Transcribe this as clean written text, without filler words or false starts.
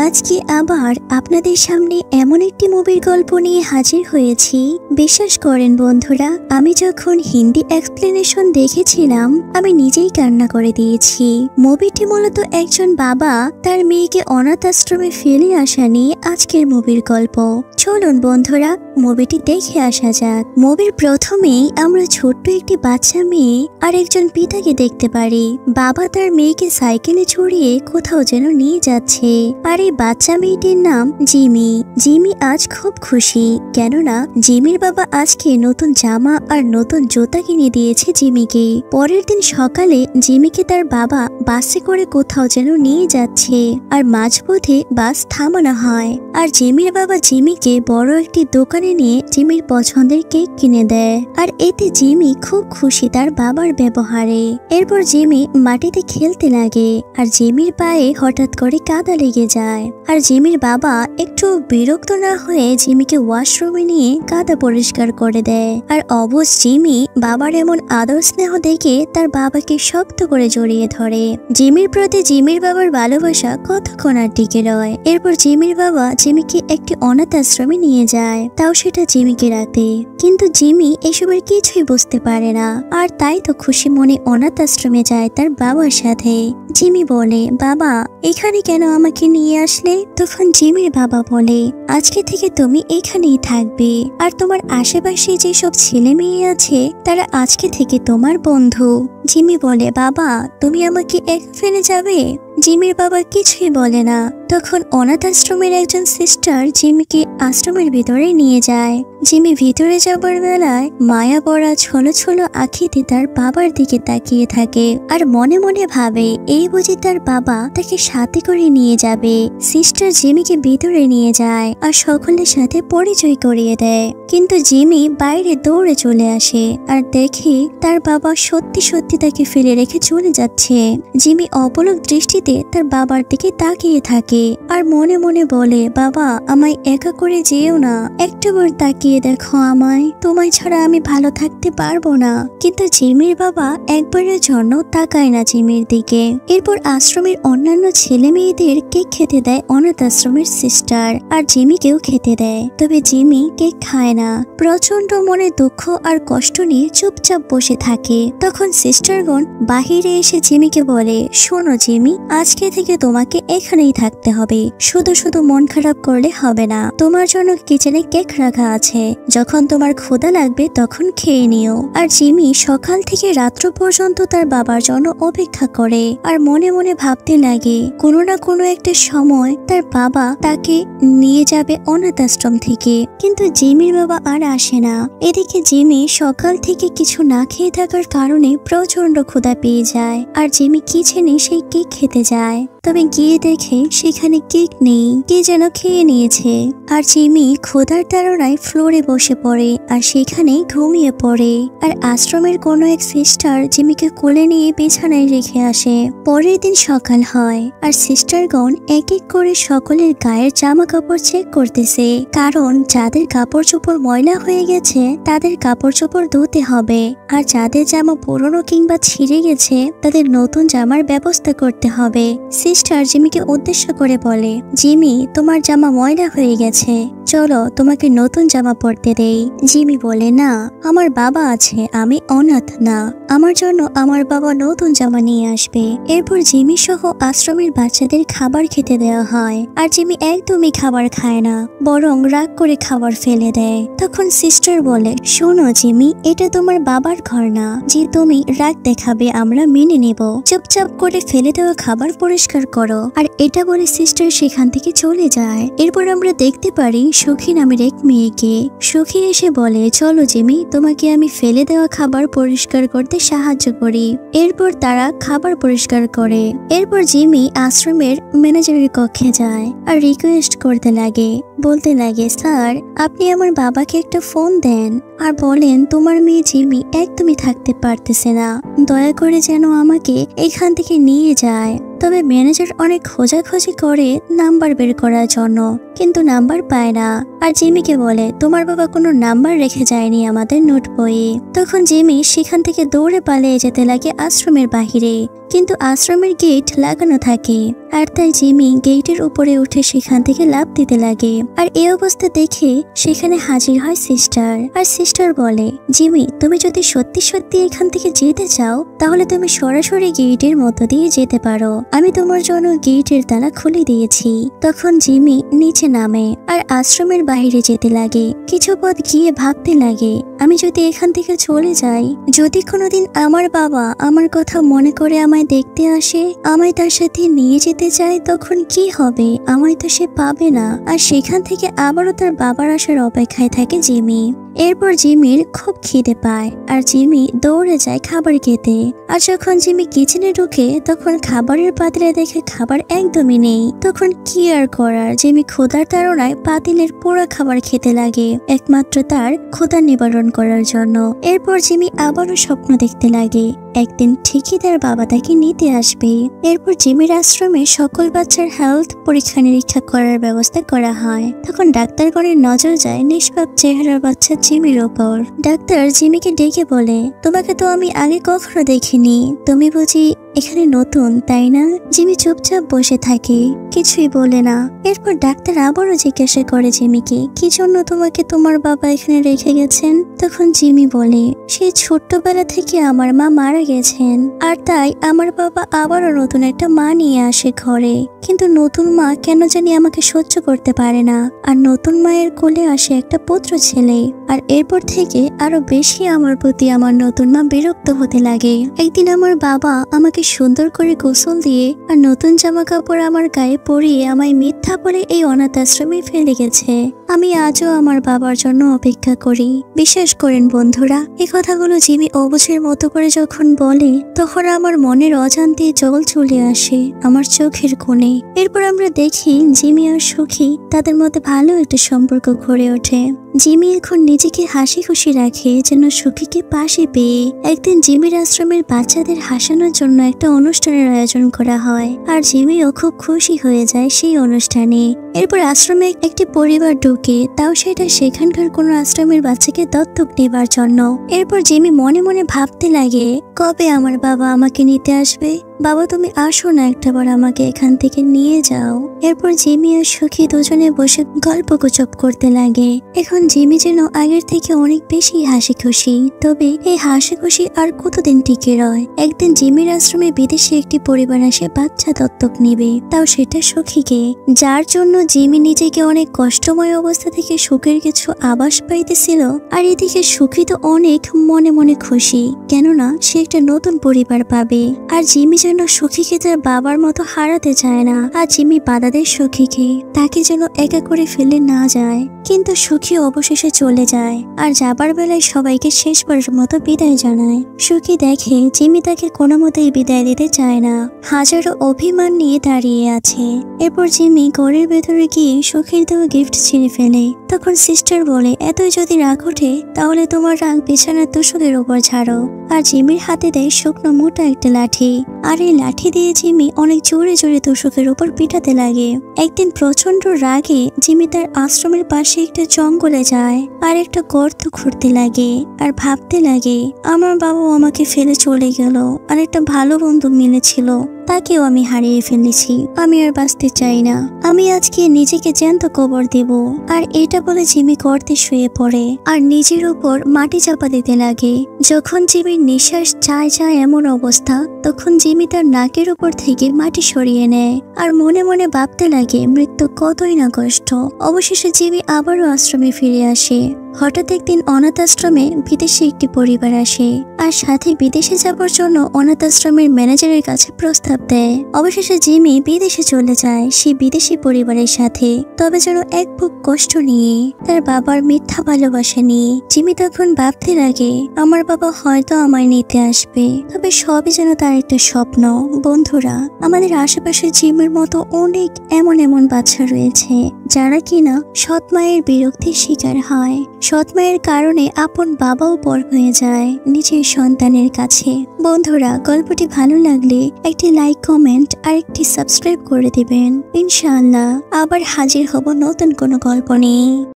আজকে আবার আপনাদের সামনে এমন একটি মুভির গল্প নিয়ে হাজির হয়েছি। বিশ্বাস করেন বন্ধুরা, আমি যখন হিন্দি এক্সপ্লেনেশন দেখেছিলাম আমি নিজেই কান্না করে দিয়েছি। মুভিটি মূলত একজন বাবা তার মেয়েকে অনাথ আশ্রমে ফেলে আসা নিয়ে আজকের মুভির গল্প। চলুন বন্ধুরা মুভিটি দেখে আসা যাক। মুভির প্রথমেই আমরা ছোট্ট একটি বাচ্চা মেয়ে আর একজন পিতাকে দেখতে পারি। বাবা তার মেয়েকে সাইকেলে চড়িয়ে কোথাও যেন নিয়ে যাচ্ছে, আর এই বাচ্চা মেয়েটির নাম জিমি। জিমি আজ খুব খুশি, কেননা জিমির বাবা আজকে নতুন জামা আর নতুন জুতা কিনে দিয়েছে জিমিকে। পরের দিন সকালে জিমিকে তার বাবা বাসে করে কোথাও যেন নিয়ে যাচ্ছে, আর মাঝপথে বাস থামানো হয়। আর জিমির বাবা জিমিকে বড় একটি দোকানে নিয়ে জিমির পছন্দের কেক কিনে দেয়, আর এতে জিমি খুব খুশি তার বাবার ব্যবহারে। এরপর জিমি মাটিতে খেলতে লাগে, আর জিমির পায়ে হঠাৎ করে কাদা লেগে যায়। আর জিমির বাবা একটু বিরক্ত না হয়ে জিমিকে ওয়াশরুমে নিয়ে কাদা পরিষ্কার করে দেয়। আর অবশ জিমি বাবার এমন আদর স্নেহ দেখে তার বাবাকে শক্ত করে জড়িয়ে ধরে। জিমির প্রতি জিমির বাবার ভালোবাসা কতক্ষণ আর টিকে রয়। এরপর জিমির বাবা জিমিকে একটি অনাথ আশ্রমে নিয়ে যায়, তাও সেটা জিমিকে রাখতে। কিন্তু জিমি এসবের কিছুই বুঝতে পারে না, আর তাই তো খুশি মনে অনাথ আশ্রমে যায় তার বাবার সাথে। জিমি বলে, বাবা এখানে কেন আমাকে নিয়ে আসলে? তখন জিমির বাবা বলে, আজকে থেকে তুমি এখানেই থাকবে, আর তোমার আশেপাশে যেসব ছেলে মেয়ে আছে তারা আজকে থেকে তোমার বন্ধু। জিমি বলে, বাবা তুমি আমাকে এক ফেলে যাবে? জিমির বাবা কিছুই বলে না। তখন অনাথ আশ্রমের একজন সিস্টার জিমিকে আশ্রমের ভিতরে নিয়ে যায়। জিমি ভিতরে যাবার বেলায় মায়া পড়া ছলো ছলো আঁখিতে তার বাবার দিকে তাকিয়ে থাকে, আর মনে মনে ভাবে এই বুঝি তার বাবা তাকে সাথে করে নিয়ে যাবে। সিস্টার জিমিকে ভিতরে নিয়ে যায় আর সকলের সাথে পরিচয় করিয়ে দেয়। কিন্তু জিমি বাইরে দৌড়ে চলে আসে আর দেখে তার বাবা সত্যি সত্যি তাকে ফেলে রেখে চলে যাচ্ছে। জিমি অপলক দৃষ্টিতে তার বাবার দিকে তাকিয়ে থাকে আর মনে মনে বলে, বাবা আমায় একা করে যেও না, একটাবার তাকিয়ে দেখো আমায়, তোমায় ছাড়া আমি ভালো থাকতে পারবো না। কিন্তু জিমির বাবা একবারের জন্য তাকায় না জিমির দিকে। এরপর আশ্রমের অন্যান্য ছেলে মেয়েদের কেক খেতে দেয় অনাথ আশ্রমের সিস্টার, আর জিমিকেও খেতে দেয়। তবে জিমি কেক খায় না, প্রচন্ড মনে দুঃখ আর কষ্ট নিয়ে চুপচাপ বসে থাকে। তখন সিস্টারগণ বাহিরে এসে জিমিকে বলে, শোনো জিমি, আজকে থেকে তোমাকে এখানেই থাকতে হবে, শুধু শুধু মন খারাপ করলে হবে না। তোমার জন্য কিচেনে কেক রাখা আছে, যখন তোমার ক্ষুধা লাগবে তখন খেয়ে নিও। আর জিমি সকাল থেকে রাত্র পর্যন্ত তার বাবার জন্য অপেক্ষা করে, আর মনে মনে ভাবতে লাগে কোনো না কোনো একটা সময় তার বাবা তাকে নিয়ে যাবে অনাথ আশ্রম থেকে। কিন্তু জিমির বাবা আর আসে না। এদিকে জিমি সকাল থেকে কিছু না খেয়ে থাকার কারণে প্রচন্ড ক্ষুধা পেয়ে যায়, আর জিমি কিচেনে সেই কেক খেতে যায়। তবে গিয়ে দেখে সেখানে কেক নেই, কে যেন খেয়ে নিয়েছে। আর জিমি ক্ষুধার তাড়নায় ফ্লোরে বসে পড়ে আর সেখানে ঘুমিয়ে পড়ে। আর আশ্রমের কোনো এক সিস্টার জিমিকে কোলে নিয়ে বিছানায় রেখে আসে। পরের দিন সকাল হয়, আর সিস্টারগণ এক এক করে সকলের গায়ের জামা কাপড় চেক করতেছে, কারণ যাদের কাপড় চোপড় ময়লা হয়ে গেছে তাদের কাপড় চোপড় ধুতে হবে, আর যাদের জামা পুরনো কিংবা ছিঁড়ে গেছে তাদের নতুন জামার ব্যবস্থা করতে হবে। সিস্টার জিমিকে উদ্দেশ্য করে বলে, জিমি তোমার জামা ময়লা হয়ে গেছে, চলো তোমাকে নতুন জামা পরতে দেই। জিমি বলে, না আমার বাবা আছে, আমি অনাথ না, আমার জন্য আমার বাবা নতুন জামা নিয়ে আসবে। এরপর জিমি সহ আশ্রমের বাচ্চাদের খাবার খেতে দেওয়া হয়, আর জিমি একদমই খাবার খায় না, বরং রাগ করে খাবার ফেলে দেয়। তখন সিস্টার বলে, শোনো জিমি, এটা তোমার বাবার ঘর না যে তুমি রাগ দেখাবে আমরা মেনে নেব, চুপচাপ করে ফেলে দেওয়া খাবার পরিষ্কার করো। আর এটা বলে সিস্টার সেখান থেকে চলে যায়। এরপর আমরা দেখতে পারি সখী নামের এক মেয়েকে। সখী এসে বলে, চলো জিমি, তোমাকে আমি ফেলে দেওয়া খাবার পরিষ্কার করতে সাহায্য করি। এরপর তারা খাবার পরিষ্কার করে। এরপর জিমি আশ্রমের ম্যানেজারের কক্ষে যায় আর রিকোয়েস্ট করতে লাগে, বলতে লাগে, স্যার আপনি আমার বাবাকে একটা ফোন দেন আর বলেন তোমার মেয়ে জিমি একদমই থাকতে পারতেছে না, দয়া করে যেন আমাকে এখান থেকে নিয়ে যায়। তবে ম্যানেজার অনেক খোঁজাখুঁজি করে নাম্বার বের করার জন্য, কিন্তু নাম্বার পায় না। আর জিমিকে বলে তোমার বাবা কোনো নাম্বার রেখে যায়নি আমাদের নোট বইয়ে। তখন জিমি সেখান থেকে দৌড়ে পালিয়ে যেতে লাগে আশ্রমের বাহিরে, কিন্তু আশ্রমের গেট লাগানো থাকে। আর তাই জিমি গেটের উপরে উঠে সেখান থেকে লাফ দিতে লাগে। আর এই অবস্থা দেখে সেখানে হাজির হয় সিস্টার। আর সিস্টার বলে জিমি তুমি যদি সত্যি সত্যি এখান থেকে যেতে চাও তাহলে তুমি সরাসরি গেটের মধ্য দিয়ে যেতে পারো, আমি তোমার জন্য গেটের তালা খুলে দিয়েছি। তখন জিমি নিচে নামে আর আশ্রমের বাইরে যেতে লাগে। কিছু পথ গিয়ে ভাবতে লাগে আমি যদি এখান থেকে চলে যাই, যদি কোনোদিন আমার বাবা আমার কথা মনে করে আমায় দেখতে আসে, আমায় তার সাথে নিয়ে যেতে চায়, তখন কি হবে? আমায় তো সে পাবে না। আর সেখান থেকে আবারও তার বাবার আসার অপেক্ষায় থাকে জিমি। এরপর জিমির খুব খিদে পায় আর জিমি দৌড়ে যায় খাবার খেতে। আর যখন জিমি কিচেনে ঢুকে তখন খাবারের পাতিলে দেখে খাবার একদমই নেই। তখন কি আর করার, জিমি ক্ষুধার তাড়নায় পাতিলের পুরো খাবার খেতে লাগে একমাত্র তার ক্ষুধা নিবারণ করার জন্য। এরপর জিমি আবারও স্বপ্ন দেখতে লাগে একদিন ঠিকই তার বাবা তাকে নিতে আসবে। এরপর জিমির আশ্রমে সকল বাচ্চার হেলথ পরীক্ষা নিরীক্ষা করার ব্যবস্থা করা হয়। তখন ডাক্তারগণের নজর যায় নিষ্পাপ চেহারার বাচ্চা জিমির ওপর। ডাক্তার জিমিকে ডেকে বলে তোমাকে তো আমি আগে কখনো দেখিনি, তুমি বুঝি এখানে নতুন তাই না? জিমি চুপচাপ বসে থাকে, কিছুই বলে না। এরপর ডাক্তার আবারও জিজ্ঞাসা করে জিমিকে কি জন্য তোমাকে তোমার বাবা এখানে রেখে গেছেন। তখন জিমি বলে সেই ছোট্টবেলা থেকে আমার মা মারা গেছেন, আর তাই আমার বাবা আবারও নতুন একটা মা নিয়ে আসে ঘরে। কিন্তু নতুন মা কেন জানি আমাকে সহ্য করতে পারে না, আর নতুন মায়ের কোলে আসে একটা পুত্র ছেলে। আর এরপর থেকে আরো বেশি আমার প্রতি আমার নতুন মা বিরক্ত হতে লাগে। একদিন আমার বাবা আমাকে সুন্দর করে গোসল দিয়ে আর নতুন জামা কাপড় আমার গায়ে পরিয়ে আমায় মিথ্যা বলে এই অনাথ আশ্রমে ফেলে গেছে। আমি আজও আমার বাবার জন্য অপেক্ষা করি। বিশ্বাস করেন বন্ধুরা, এই কথাগুলো জিমি অবুঝের মতো করে যখন বলে তখন আমার মনের অজান্তে জল চলে আসে আমার চোখের কোণে। এরপর আমরা দেখি জিমি আর সুখী তাদের মধ্যে ভালো একটা সম্পর্ক গড়ে ওঠে। জিমি এখন নিজেকে হাসি খুশি রাখে যেন সুখীকে পাশে পেয়ে। একদিন জিমির আশ্রমের বাচ্চাদের হাসানোর জন্য একটা অনুষ্ঠানের আয়োজন করা হয়, আর জিমিও খুব খুশি হয়ে যায় সেই অনুষ্ঠানে। এরপর আশ্রমে একটি পরিবার ঢুকে, তাও সেটা সেখানকার কোনো আশ্রমের বাচ্চাকে দত্তক নেবার জন্য। এরপর জিমি মনে মনে ভাবতে লাগে কবে আমার বাবা আমাকে নিতে আসবে। বাবা তুমি আসো না একটাবার আমাকে এখান থেকে নিয়ে যাও। এরপর জিমি আর সুখী দুজনে বসে গল্প গুজব করতে লাগে। এখন জিমি যেন আগের থেকে অনেক বেশি হাসি খুশি। তবে এই হাসি খুশি আর কতদিন টিকে রয়। একদিন জিমির আশ্রমে বিদেশে একটি পরিবার আসে বাচ্চা দত্তক নেবে, তাও সেটা সুখীকে, যার জন্য জিমি নিজেকে অনেক কষ্টময় অবস্থা থেকে সুখের কিছু আভাস পাইতেছিল। আর এদিকে সুখী তো অনেক মনে মনে খুশি, কেননা সে একটা নতুন পরিবার পাবে। আর জিমি যেন সুখীকে তার বাবার মতো হারাতে চায় না। আর জিমি বাধা দেয় সুখীকে তাকে যেন একা করে ফেলে না যায়। কিন্তু সুখী অবশেষে চলে যায়, আর যাবার বেলায় সবাইকে শেষবারের মতো বিদায় জানায়। সুখী দেখে জিমি তাকে কোনো মতেই বিদায় দিতে চায় না, হাজারো অভিমান নিয়ে দাঁড়িয়ে আছে। এরপর জিমি ঘরের ভেতরে গিয়ে সুখীর দেওয়া গিফট ছিঁড়ে ফেলে। তখন সিস্টার বলে এতই যদি রাগ ওঠে তাহলে তোমার রাগ বিছানার তোষকের উপর ছাড়ো। আর জিমির হাতে দেয় শুকনো মোটা একটা লাঠি, আর এই লাঠি দিয়ে জিমি অনেক জোরে জোরে তোষকের উপর পিটাতে লাগে। একদিন প্রচন্ড রাগে জিমি তার আশ্রমের পাশে একটা জঙ্গলে যায় আর একটা গর্ত খুঁড়তে লাগে আর ভাবতে লাগে আমার বাবা আমাকে ফেলে চলে গেল, আর একটা ভালো বন্ধু মিলেছিল তাকেও আমি হারিয়ে ফেলেছি। আমি আর বাঁচতে চাই না, আমি আজকে নিজেকে জ্যান্ত কবর দেব। আর এটা বলে জিমি গর্তে শুয়ে পড়ে আর নিজের উপর মাটি চাপা দিতে লাগে। যখন জিমির নিঃশ্বাস যায় যায় এমন অবস্থা, তখন জিমি তার নাকের উপর থেকে মাটি সরিয়ে নেয় আর মনে মনে ভাবতে লাগে মৃত্যু কতই না কষ্ট। অবশেষে জিমি আবারও আশ্রমে ফিরে আসে। হঠাৎ একদিন অনাথ আশ্রমে বিদেশি একটি পরিবার আসে আর সাথে বিদেশে যাবার জন্য অনাথ আশ্রমের ম্যানেজারের কাছে প্রস্তাব দেয়। অবশেষে জিমি বিদেশে চলে যায় সেই বিদেশি পরিবারের সাথে, তবে যেন এক বুক কষ্ট নিয়ে, তার বাবার মিথ্যা ভালোবাসা নিয়ে। জিমি তখন ভাবতে লাগে আমার বাবা হয়তো আমায় নিতে আসবে, তবে সবই যেন তার একটা স্বপ্ন। বন্ধুরা, আমাদের আশেপাশে জিমির মতো অনেক এমন বাচ্চা রয়েছে যারা কিনা সৎ মায়ের বিরক্তির শিকার হয়। সৎ মায়ের কারণে আপন বাবাও পর হয়ে যায় নিজের সন্তানের কাছে। বন্ধুরা, গল্পটি ভালো লাগলে একটি লাইক, কমেন্ট আর একটি সাবস্ক্রাইব করে দিবেন। ইনশাআল্লাহ আবার হাজির হব নতুন কোনো গল্প নিয়ে।